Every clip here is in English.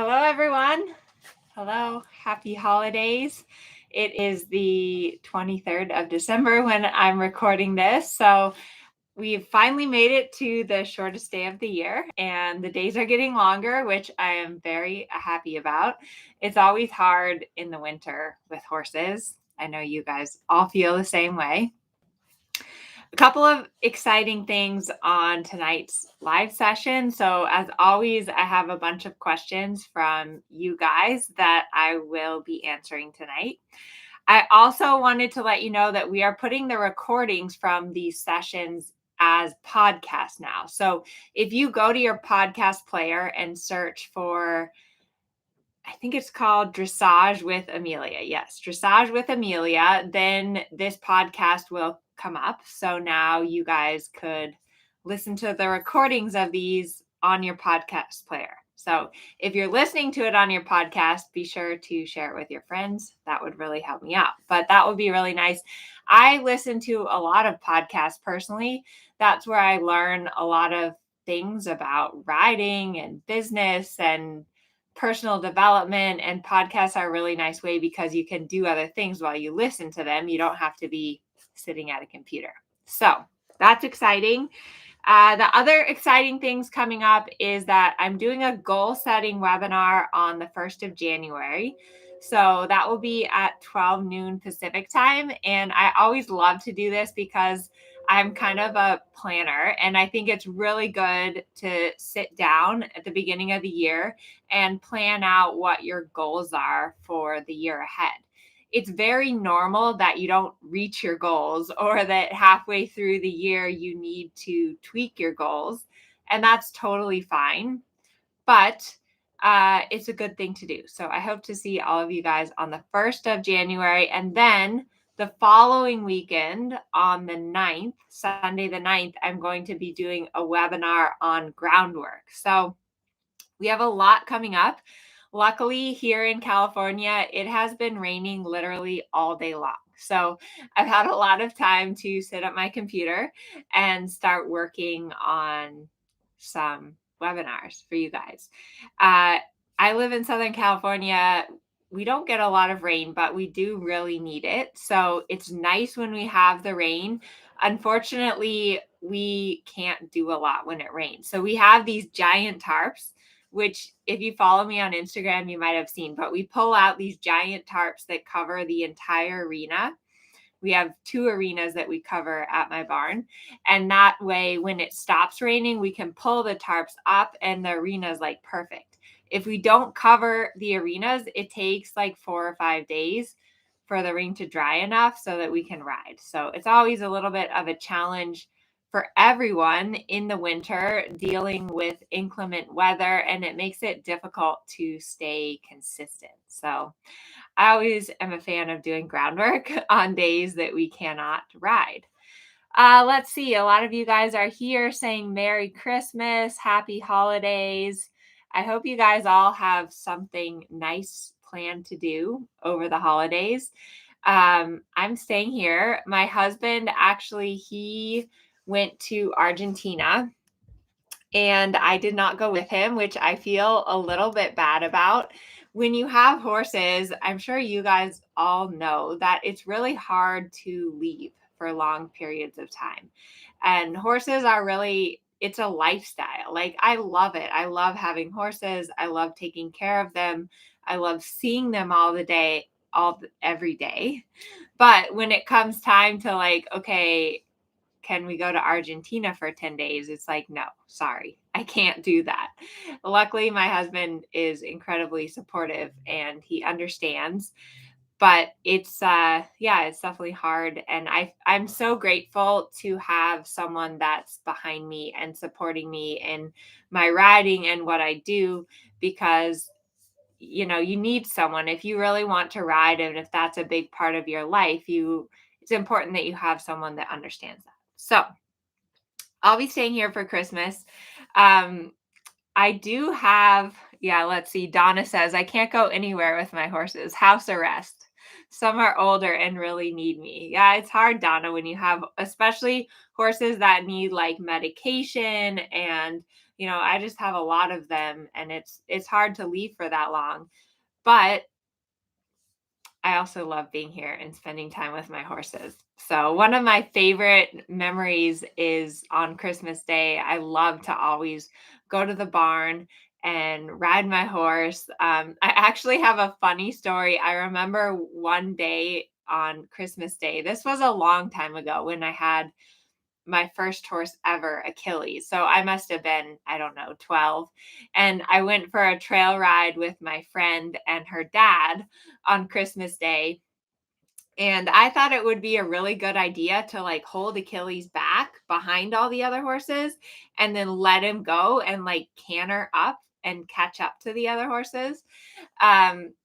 Hello, everyone. Hello. Happy holidays. It is the 23rd of December when I'm recording this. So we've finally made it to the shortest day of the year, and the days are getting longer, which I am very happy about. It's always hard in the winter with horses. I know you guys all feel the same way. A couple of exciting things on tonight's live session. So, as always, I have a bunch of questions from you guys that I will be answering tonight. I also wanted to let you know that we are putting the recordings from these sessions as podcasts now. So, if you go to your podcast player and search for, I think it's called Dressage with Amelia. Yes, Dressage with Amelia. Then this podcast will come up. So now you guys could listen to the recordings of these on your podcast player. So if you're listening to it on your podcast, be sure to share it with your friends. That would really help me out. But that would be really nice. I listen to a lot of podcasts personally. That's where I learn a lot of things about riding and business and personal development, and podcasts are a really nice way because you can do other things while you listen to them. You don't have to be sitting at a computer. So that's exciting. The other exciting things coming up is that I'm doing a goal setting webinar on the 1st of January. So that will be at 12 noon Pacific time. And I always love to do this because I'm kind of a planner, and I think it's really good to sit down at the beginning of the year and plan out what your goals are for the year ahead. It's very normal that you don't reach your goals, or that halfway through the year you need to tweak your goals, and that's totally fine. But it's a good thing to do. So I hope to see all of you guys on the 1st of January, and then the following weekend on the 9th, Sunday the 9th, I'm going to be doing a webinar on groundwork. So we have a lot coming up. Luckily, here in California, it has been raining literally all day long. So I've had a lot of time to sit at my computer and start working on some webinars for you guys. I live in Southern California. We don't get a lot of rain, but we do really need it. So it's nice when we have the rain. Unfortunately, we can't do a lot when it rains. So we have these giant tarps, which if you follow me on Instagram, you might have seen, but we pull out these giant tarps that cover the entire arena. We have 2 arenas that we cover at my barn. And that way, when it stops raining, we can pull the tarps up and the arena is like perfect. If we don't cover the arenas, it takes like 4 or 5 days for the rain to dry enough so that we can ride. So it's always a little bit of a challenge for everyone in the winter dealing with inclement weather, and it makes it difficult to stay consistent. So I always am a fan of doing groundwork on days that we cannot ride. Let's see. A lot of you guys are here saying Merry Christmas, Happy Holidays. I hope you guys all have something nice planned to do over the holidays. I'm staying here. My husband, actually, he went to Argentina, and I did not go with him, which I feel a little bit bad about. When you have horses, I'm sure you guys all know that it's really hard to leave for long periods of time. And horses are really, it's a lifestyle. Like, I love it. I love having horses. I love taking care of them. I love seeing them all the day, every day. But when it comes time to, like, okay, can we go to Argentina for 10 days? It's like, no, sorry, I can't do that. Luckily, my husband is incredibly supportive and he understands, but it's it's definitely hard. And I'm so grateful to have someone that's behind me and supporting me in my riding and what I do, because you need someone if you really want to ride, and if that's a big part of your life, it's important that you have someone that understands that. So I'll be staying here for Christmas. I do have, let's see. Donna says, I can't go anywhere with my horses. House arrest. Some are older and really need me. Yeah, it's hard, Donna, when you have, especially horses that need like medication and, I just have a lot of them, and it's hard to leave for that long. But I also love being here and spending time with my horses. So, one of my favorite memories is on Christmas Day. I love to always go to the barn and ride my horse. I actually have a funny story. I remember one day on Christmas Day, this was a long time ago when I had my first horse ever, Achilles. So I must have been, I don't know, 12. And I went for a trail ride with my friend and her dad on Christmas Day. And I thought it would be a really good idea to like hold Achilles back behind all the other horses and then let him go and like canter up and catch up to the other horses.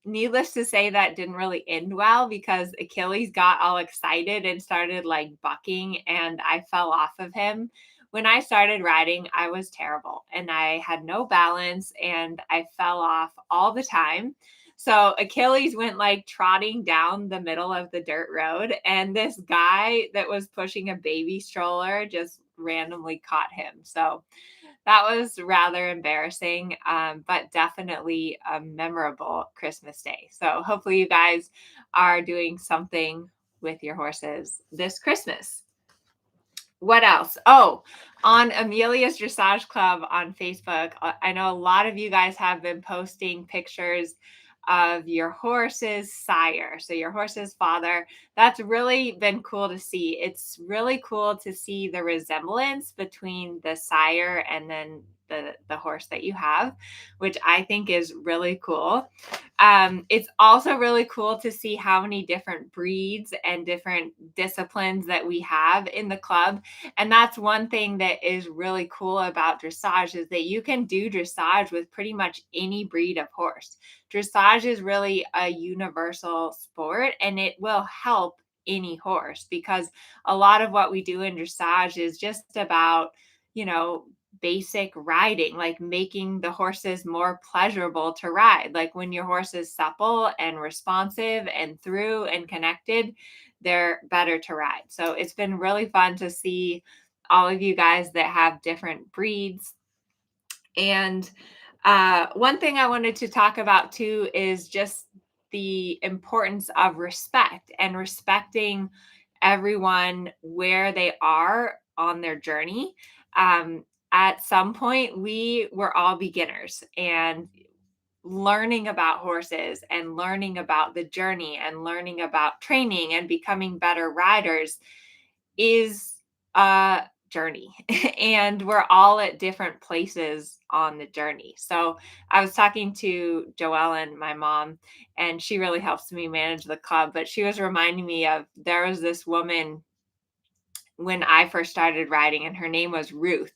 Needless to say, that didn't really end well because Achilles got all excited and started like bucking, and I fell off of him. When I started riding, I was terrible and I had no balance and I fell off all the time. So Achilles went like trotting down the middle of the dirt road, and this guy that was pushing a baby stroller just randomly caught him. So that was rather embarrassing, but definitely a memorable Christmas Day. So hopefully you guys are doing something with your horses this Christmas. What else? Oh, on Amelia's Dressage Club on Facebook, I know a lot of you guys have been posting pictures of your horse's sire. So your horse's father. That's really been cool to see. It's really cool to see the resemblance between the sire and then the horse that you have, which I think is really cool. It's also really cool to see how many different breeds and different disciplines that we have in the club. And that's one thing that is really cool about dressage is that you can do dressage with pretty much any breed of horse. Dressage is really a universal sport, and it will help any horse because a lot of what we do in dressage is just about, you know, basic riding, like making the horses more pleasurable to ride. Like when your horse is supple and responsive and through and connected, they're better to ride. So it's been really fun to see all of you guys that have different breeds. And one thing I wanted to talk about too is just the importance of respect and respecting everyone where they are on their journey. At some point, we were all beginners, and learning about horses and learning about the journey and learning about training and becoming better riders is a journey. And we're all at different places on the journey. So I was talking to Joellen, my mom, and she really helps me manage the club, but she was reminding me of there was this woman when I first started riding, and her name was Ruth.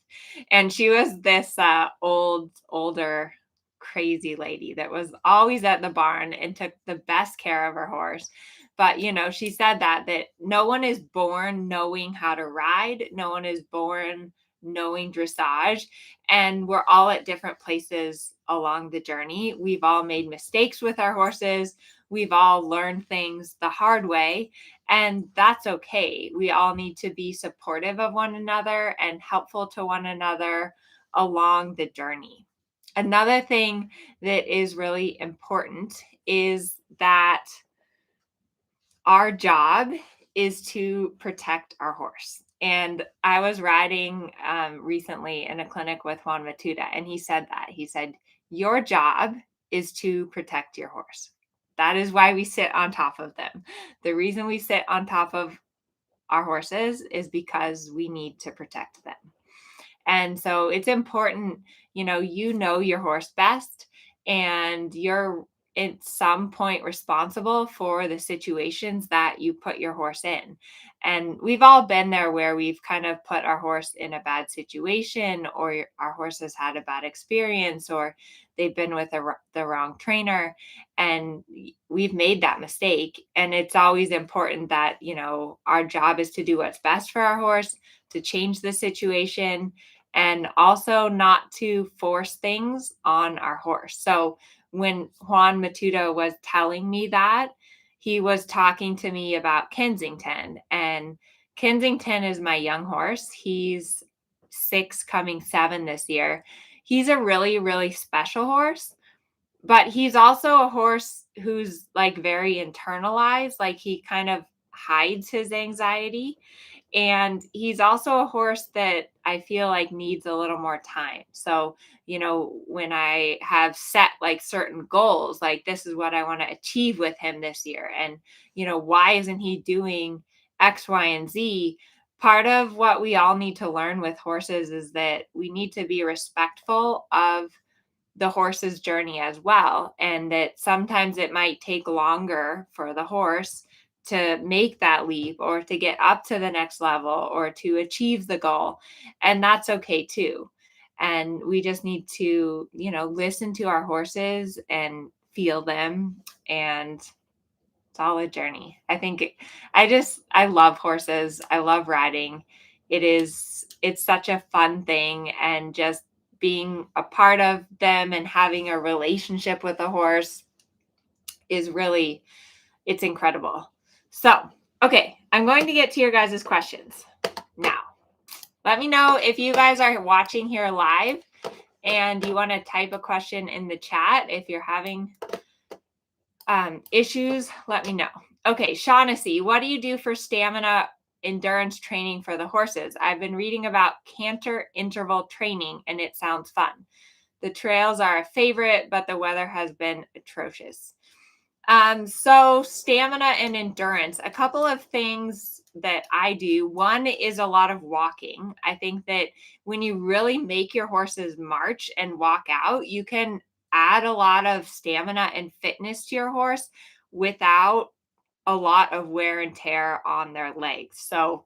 And she was this older, crazy lady that was always at the barn and took the best care of her horse. But she said that no one is born knowing how to ride. No one is born knowing dressage, and we're all at different places along the journey. We've all made mistakes with our horses. We've all learned things the hard way, and that's okay. We all need to be supportive of one another and helpful to one another along the journey. Another thing that is really important is that our job is to protect our horse. And I was riding recently in a clinic with Juan Matuda, and he said that. He said, your job is to protect your horse. That is why we sit on top of them. The reason we sit on top of our horses is because we need to protect them. And so it's important, you know your horse best, and you're at some point responsible for the situations that you put your horse in. And we've all been there where we've kind of put our horse in a bad situation, or our horse has had a bad experience, or they've been with the wrong trainer, and we've made that mistake. And it's always important that, our job is to do what's best for our horse, to change the situation, and also not to force things on our horse. So when Juan Matuda was telling me that, he was talking to me about Kensington. And Kensington is my young horse. He's 6, coming 7 this year. he's a really, really special horse, but he's also a horse who's like very internalized, like he kind of hides his anxiety. And he's also a horse that I feel like needs a little more time. So, when I have set like certain goals, like this is what I want to achieve with him this year, and, why isn't he doing X, Y, and Z? Part of what we all need to learn with horses is that we need to be respectful of the horse's journey as well. And that sometimes it might take longer for the horse to make that leap or to get up to the next level or to achieve the goal. And that's okay too. And we just need to, listen to our horses and feel them. And it's all a journey. I love horses. I love riding. It's such a fun thing, and just being a part of them and having a relationship with a horse is really, it's incredible. So, okay, I'm going to get to your guys' questions now. Let me know if you guys are watching here live and you want to type a question in the chat. If you're having issues, let me know. Okay, Shaughnessy, what do you do for stamina endurance training for the horses? I've been reading about canter interval training and it sounds fun. The trails are a favorite, but the weather has been atrocious. So stamina and endurance, a couple of things that I do. One is a lot of walking. I think that when you really make your horses march and walk out, you can add a lot of stamina and fitness to your horse without a lot of wear and tear on their legs. So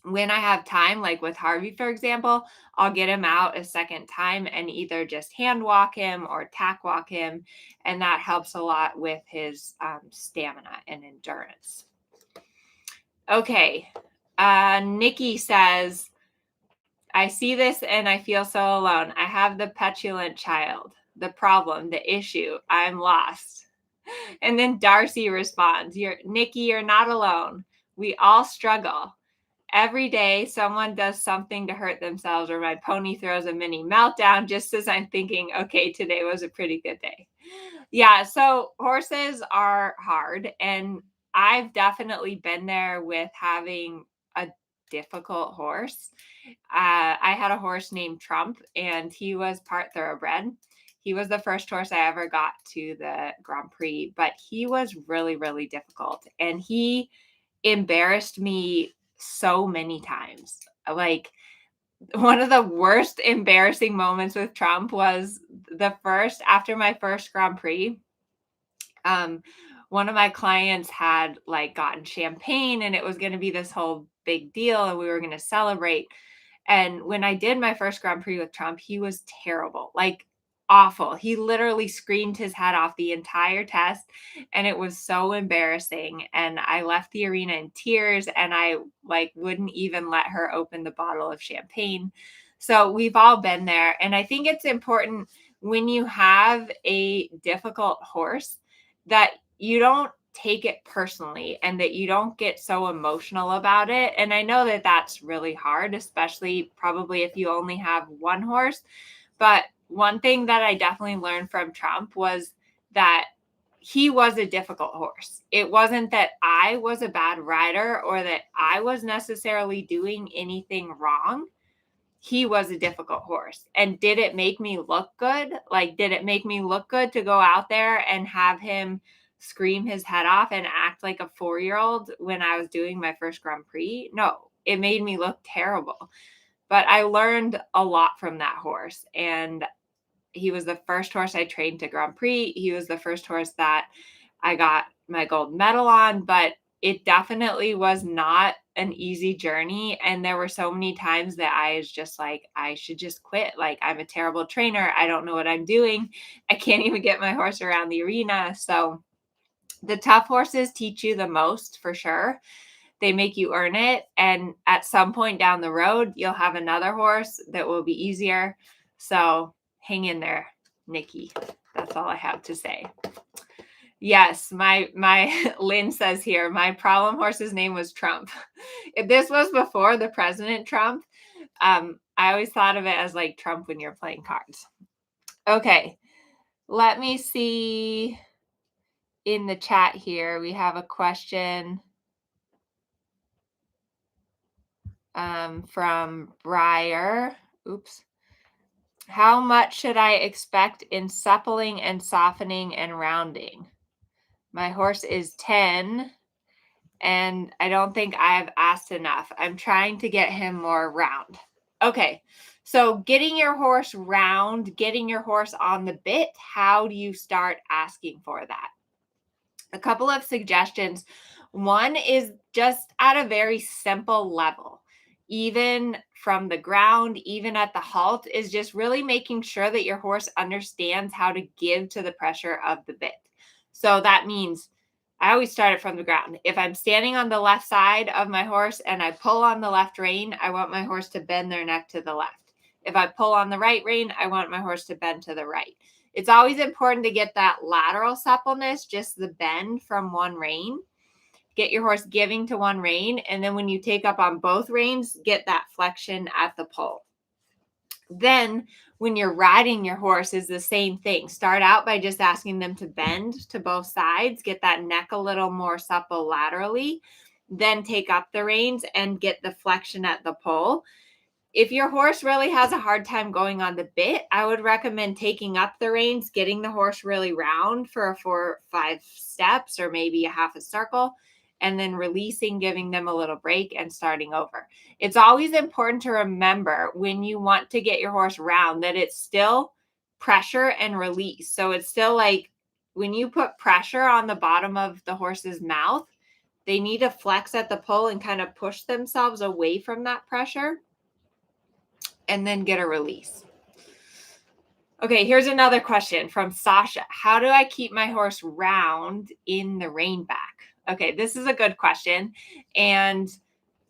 when I have time, like with Harvey, for example, I'll get him out a second time and either just hand walk him or tack walk him. And that helps a lot with his stamina and endurance. Okay. Nikki says, I see this and I feel so alone. I have the petulant child, the problem, the issue. I'm lost. And then Darcy responds, Nikki, you're not alone. We all struggle. Every day, someone does something to hurt themselves, or my pony throws a mini meltdown just as I'm thinking, okay, today was a pretty good day. Yeah, so horses are hard. And I've definitely been there with having a difficult horse. I had a horse named Trump, and he was part thoroughbred. He was the first horse I ever got to the Grand Prix, but he was really, really difficult. And he embarrassed me so many times. Like, one of the worst embarrassing moments with Trump was after my first Grand Prix. One of my clients had like gotten champagne and it was going to be this whole big deal and we were going to celebrate. And when I did my first Grand Prix with Trump, he was terrible, like awful. He literally screamed his head off the entire test. And it was so embarrassing. And I left the arena in tears and I like wouldn't even let her open the bottle of champagne. So we've all been there. And I think it's important when you have a difficult horse that you don't take it personally and that you don't get so emotional about it. And I know that that's really hard, especially probably if you only have one horse. But one thing that I definitely learned from Trump was that he was a difficult horse. It wasn't that I was a bad rider or that I was necessarily doing anything wrong. He was a difficult horse. And did it make me look good? Like, did it make me look good to go out there and have him scream his head off and act like a 4-year-old when I was doing my first Grand Prix? No, it made me look terrible. But I learned a lot from that horse. And he was the first horse I trained to Grand Prix. He was the first horse that I got my gold medal on, but it definitely was not an easy journey. And there were so many times that I was just like, I should just quit. Like, I'm a terrible trainer. I don't know what I'm doing. I can't even get my horse around the arena. So the tough horses teach you the most for sure. They make you earn it. And at some point down the road, you'll have another horse that will be easier. So hang in there, Nikki. That's all I have to say. Yes, my Lynn says here, my problem horse's name was Trump. If this was before the President Trump, I always thought of it as like Trump when you're playing cards. Okay, let me see in the chat here. We have a question from Briar. Oops. How much should I expect in suppling and softening and rounding? My horse is 10, and I don't think I've asked enough. I'm trying to get him more round. Okay, so getting your horse round, getting your horse on the bit, how do you start asking for that? A couple of suggestions. One is just at a very simple level, even from the ground, even at the halt, is just really making sure that your horse understands how to give to the pressure of the bit. So that means I always start it from the ground. If I'm standing on the left side of my horse and I pull on the left rein, I want my horse to bend their neck to the left. If I pull on the right rein, I want my horse to bend to the right. It's always important to get that lateral suppleness, just the bend from one rein. Get your horse giving to one rein. And then when you take up on both reins, get that flexion at the pull. Then when you're riding your horse is the same thing. Start out by just asking them to bend to both sides, get that neck a little more supple laterally, then take up the reins and get the flexion at the pull. If your horse really has a hard time going on the bit, I would recommend taking up the reins, getting the horse really round for 4 or 5 steps or maybe a half a circle, and then releasing, giving them a little break and starting over. It's always important to remember when you want to get your horse round that it's still pressure and release. So it's still like when you put pressure on the bottom of the horse's mouth, they need to flex at the pull and kind of push themselves away from that pressure, and then get a release. Okay, here's another question from Sasha. How do I keep my horse round in the rein back? Okay, this is a good question. And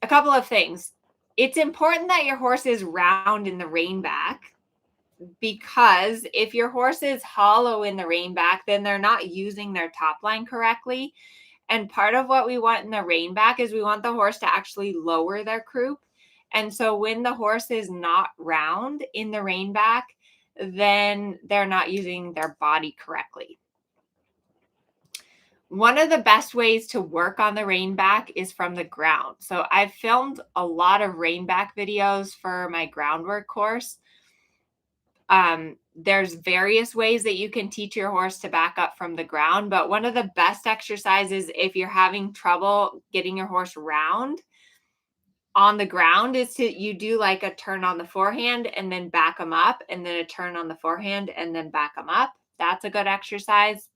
a couple of things. It's important that your horse is round in the rein back, because if your horse is hollow in the rein back, then they're not using their top line correctly. And part of what we want in the rein back is we want the horse to actually lower their croup. And so when the horse is not round in the rein back, then they're not using their body correctly. One of the best ways to work on the rein back is from the ground. So I've filmed a lot of rein back videos for my groundwork course. There's various ways that you can teach your horse to back up from the ground, but one of the best exercises if you're having trouble getting your horse round on the ground is you do like a turn on the forehand and then back them up, and then a turn on the forehand and then back them up. That's a good exercise.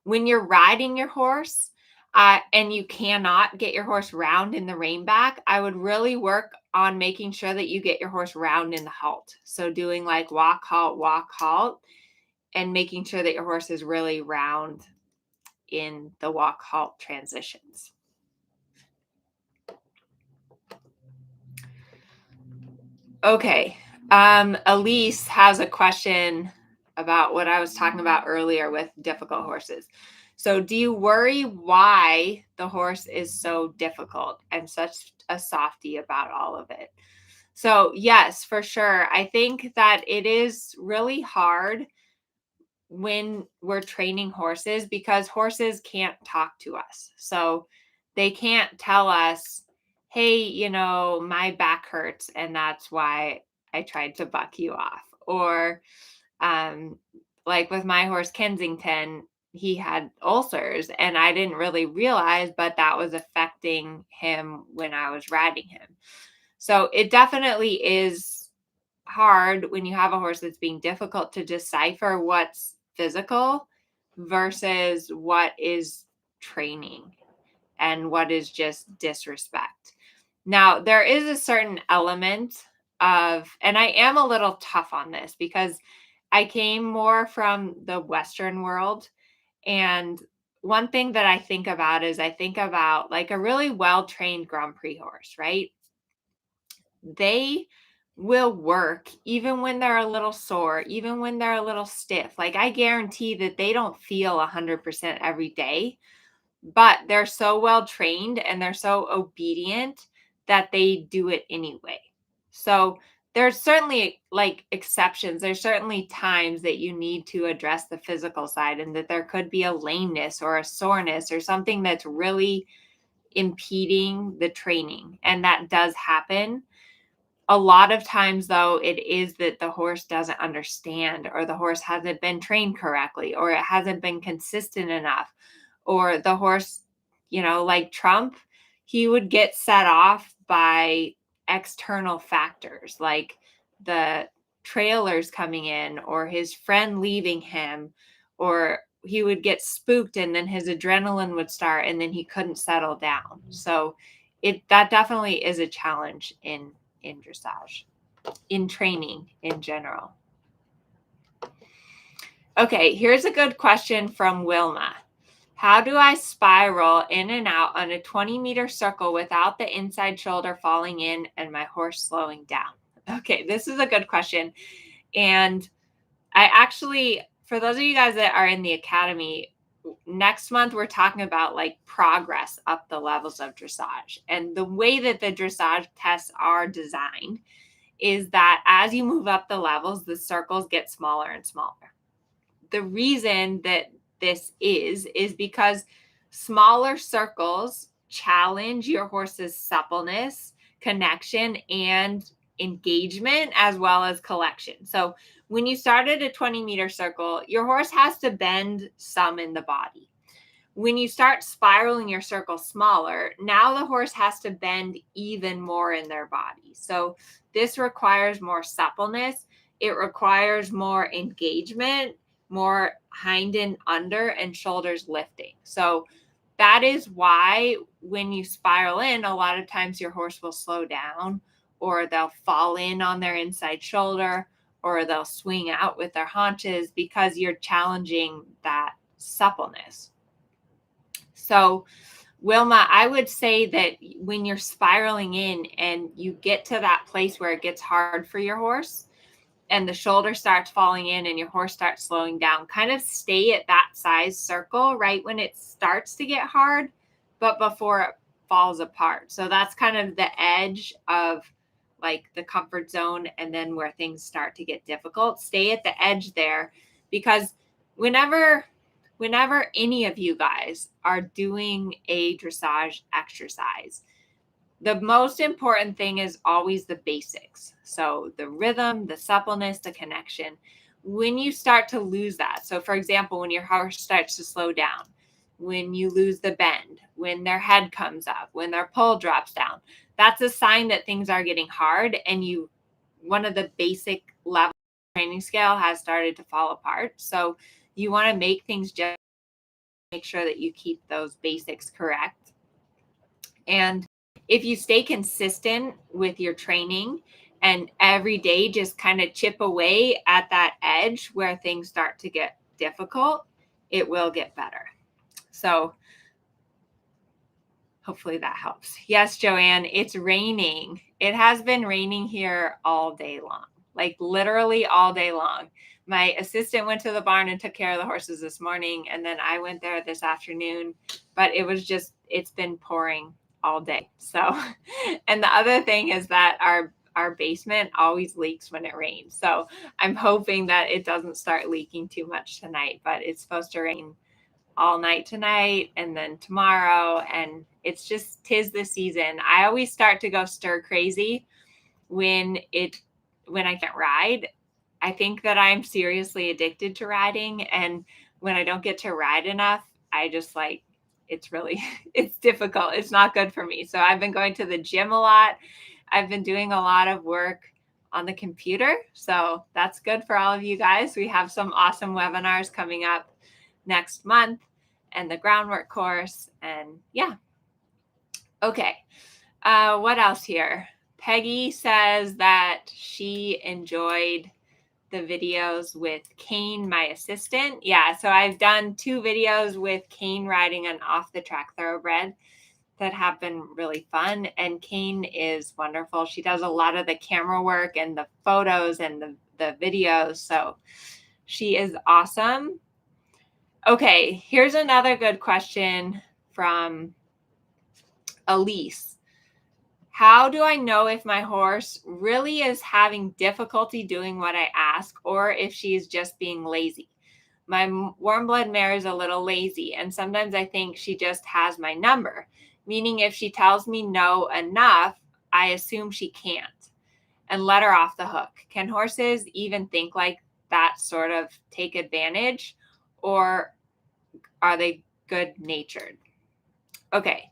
When you're riding your horse and you cannot get your horse round in the rein back, I would really work on making sure that you get your horse round in the halt. So doing like walk, halt, and making sure that your horse is really round in the walk, halt transitions. Okay. Elise has a question about what I was talking about earlier with difficult horses. So do you worry why the horse is so difficult? I'm such a softie about all of it. So yes, for sure. I think that it is really hard when we're training horses because horses can't talk to us. So they can't tell us, hey, my back hurts and that's why I tried to buck you off. Or like with my horse Kensington, he had ulcers and I didn't really realize, but that was affecting him when I was riding him. So it definitely is hard when you have a horse that's being difficult to decipher what's physical versus what is training and what is just disrespect. Now, there is a certain element of, and I am a little tough on this because I came more from the Western world. And one thing that I think about is I think about like a really well-trained Grand Prix horse, right? They will work even when they're a little sore, even when they're a little stiff. Like I guarantee that they don't feel 100% every day, but they're so well trained and they're so obedient that they do it anyway. So there's certainly like exceptions. There's certainly times that you need to address the physical side and that there could be a lameness or a soreness or something that's really impeding the training. And that does happen. A lot of times, though, it is that the horse doesn't understand, or the horse hasn't been trained correctly, or it hasn't been consistent enough, or the horse, like Trump, he would get set off by external factors like the trailers coming in, or his friend leaving him, or he would get spooked and then his adrenaline would start and then he couldn't settle down. So that definitely is a challenge in dressage, in training in general. Okay, here's a good question from Wilma. How do I spiral in and out on a 20-meter circle without the inside shoulder falling in and my horse slowing down? Okay, this is a good question. And I actually, for those of you guys that are in the academy, next month we're talking about like progress up the levels of dressage. And the way that the dressage tests are designed is that as you move up the levels, the circles get smaller and smaller. The reason that this is because smaller circles challenge your horse's suppleness, connection, and engagement, as well as collection. So when you start at a 20-meter circle, your horse has to bend some in the body. When you start spiraling your circle smaller, now the horse has to bend even more in their body. So this requires more suppleness. It requires more engagement, more hind and under and shoulders lifting. So that is why when you spiral in, a lot of times your horse will slow down, or they'll fall in on their inside shoulder, or they'll swing out with their haunches because you're challenging that suppleness. So, Wilma, I would say that when you're spiraling in and you get to that place where it gets hard for your horse and the shoulder starts falling in and your horse starts slowing down, kind of stay at that size circle right when it starts to get hard, but before it falls apart. So that's kind of the edge of like the comfort zone and then where things start to get difficult. Stay at the edge there, because whenever any of you guys are doing a dressage exercise, the most important thing is always the basics. So the rhythm, the suppleness, the connection. When you start to lose that, so for example, when your horse starts to slow down, when you lose the bend, when their head comes up, when their poll drops down, that's a sign that things are getting hard and one of the basic level training scale has started to fall apart. So you want to make things just make sure that you keep those basics correct. And if you stay consistent with your training and every day just kind of chip away at that edge where things start to get difficult, it will get better. So hopefully that helps. Yes, Joanne, it's raining. It has been raining here all day long, like literally all day long. My assistant went to the barn and took care of the horses this morning, and then I went there this afternoon, but it's been pouring all day. So, and the other thing is that our basement always leaks when it rains. So I'm hoping that it doesn't start leaking too much tonight, but it's supposed to rain all night tonight and then tomorrow. And it's just, 'tis the season. I always start to go stir crazy when I can't ride. I think that I'm seriously addicted to riding. And when I don't get to ride enough, I just it's difficult. It's not good for me. So I've been going to the gym a lot. I've been doing a lot of work on the computer. So that's good for all of you guys. We have some awesome webinars coming up next month and the groundwork course. And yeah. Okay. What else here? Peggy says that she enjoyed the videos with Kane, my assistant. Yeah, so I've done 2 videos with Kane riding an off the track thoroughbred that have been really fun. And Kane is wonderful. She does a lot of the camera work and the photos and the videos. So she is awesome. Okay, here's another good question from Elise. How do I know if my horse really is having difficulty doing what I ask or if she's just being lazy? My warm blood mare is a little lazy, and sometimes I think she just has my number, meaning if she tells me no enough, I assume she can't and let her off the hook. Can horses even think like that, sort of take advantage, or are they good natured? Okay,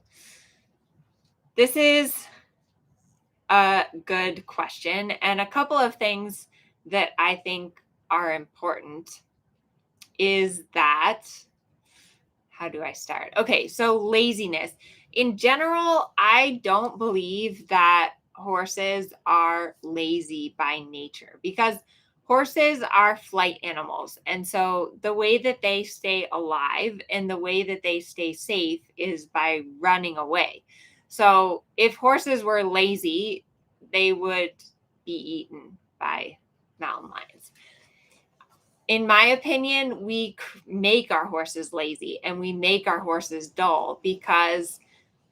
this is a good question, and a couple of things that I think are important is that, how do I start? Okay, so laziness. In general, I don't believe that horses are lazy by nature, because horses are flight animals. And so the way that they stay alive and the way that they stay safe is by running away. So if horses were lazy, they would be eaten by mountain lions. In my opinion, we make our horses lazy and we make our horses dull because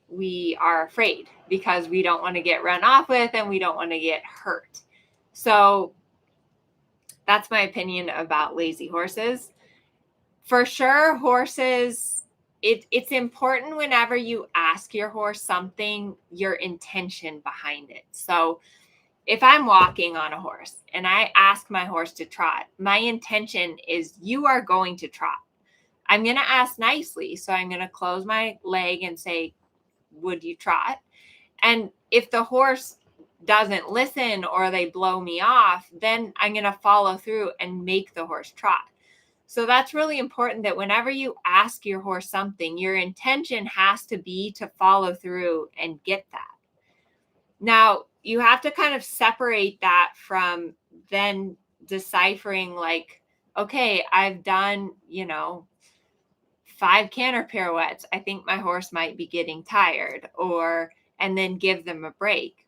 we are afraid, because we don't want to get run off with and we don't want to get hurt. So that's my opinion about lazy horses. For sure, horses, it's important whenever you ask your horse something, your intention behind it. So if I'm walking on a horse and I ask my horse to trot, my intention is you are going to trot. I'm going to ask nicely. So I'm going to close my leg and say, would you trot? And if the horse doesn't listen or they blow me off, then I'm going to follow through and make the horse trot. So that's really important, that whenever you ask your horse something, your intention has to be to follow through and get that. Now, you have to kind of separate that from then deciphering, like, okay, I've done, 5 canter pirouettes. I think my horse might be getting tired, and then give them a break.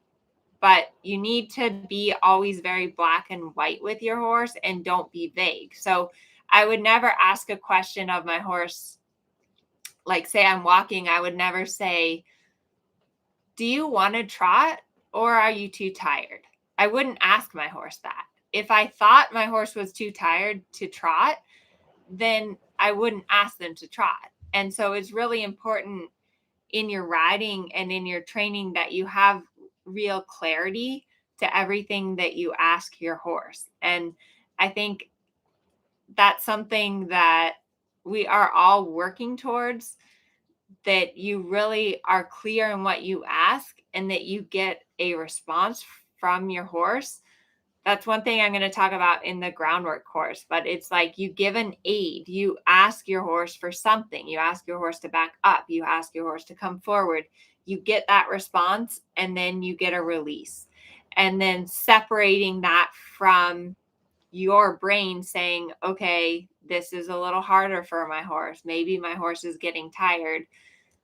But you need to be always very black and white with your horse and don't be vague. So I would never ask a question of my horse, like, say I'm walking, I would never say, do you want to trot or are you too tired? I wouldn't ask my horse that. If I thought my horse was too tired to trot, then I wouldn't ask them to trot. And so it's really important in your riding and in your training that you have real clarity to everything that you ask your horse. And I think that's something that we are all working towards, that you really are clear in what you ask and that you get a response from your horse. That's one thing I'm going to talk about in the groundwork course, but it's like you give an aid. You ask your horse for something. You ask your horse to back up. You ask your horse to come forward. You get that response and then you get a release. And then separating that from your brain saying, okay, this is a little harder for my horse. Maybe my horse is getting tired,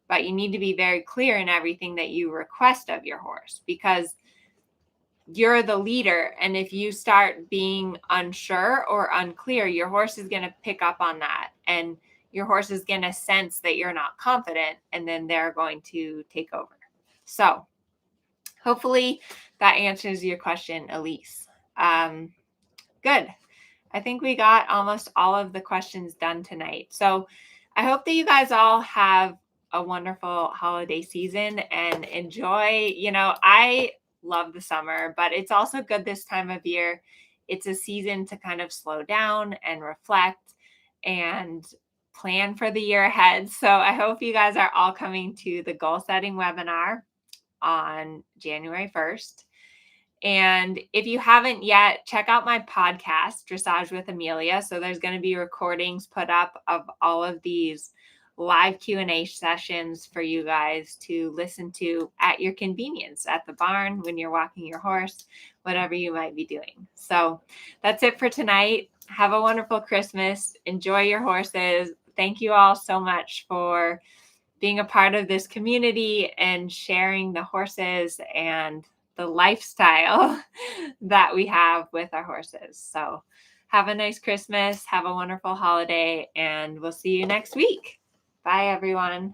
but you need to be very clear in everything that you request of your horse, because you're the leader. And if you start being unsure or unclear, your horse is going to pick up on that. And your horse is going to sense that you're not confident, and then they're going to take over. So hopefully that answers your question, Elise. Good. I think we got almost all of the questions done tonight. So I hope that you guys all have a wonderful holiday season and enjoy. I love the summer, but it's also good this time of year. It's a season to kind of slow down and reflect and plan for the year ahead. So I hope you guys are all coming to the goal setting webinar on January 1st. And if you haven't yet, check out my podcast, Dressage with Amelia. So there's going to be recordings put up of all of these live Q&A sessions for you guys to listen to at your convenience, at the barn, when you're walking your horse, whatever you might be doing. So that's it for tonight. Have a wonderful Christmas. Enjoy your horses. Thank you all so much for being a part of this community and sharing the horses and the lifestyle that we have with our horses. So have a nice Christmas, have a wonderful holiday, and we'll see you next week. Bye, everyone.